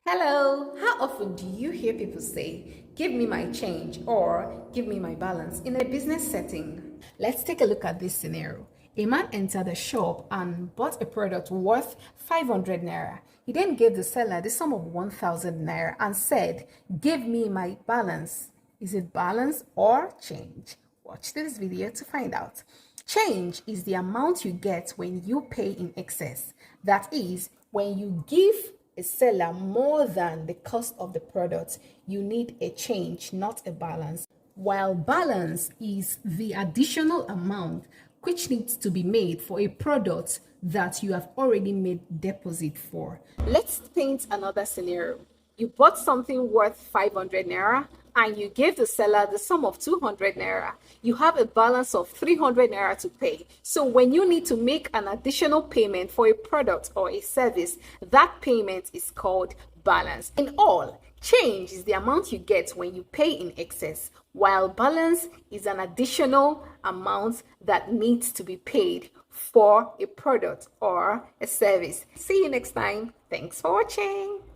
Hello, how often do you hear people say, give me my change or give me my balance in a business setting? Let's take a look at this scenario. A man entered a shop and bought a product worth 500 naira. He then gave the seller the sum of 1000 naira and said, give me my balance. Is it balance or change? Watch this video to find out. Change is the amount you get when you pay in excess. That is, when you give a seller more than the cost of the product, you need a change, not a balance. While balance is the additional amount which needs to be made for a product that you have already made deposit for. Let's paint another scenario. You bought something worth 500 naira and you gave the seller the sum of 200 naira. You have a balance of 300 naira to pay. So when you need to make an additional payment for a product or a service, that payment is called balance. In all, change is the amount you get when you pay in excess, while balance is an additional amount that needs to be paid for a product or a service. See you next time. Thanks for watching.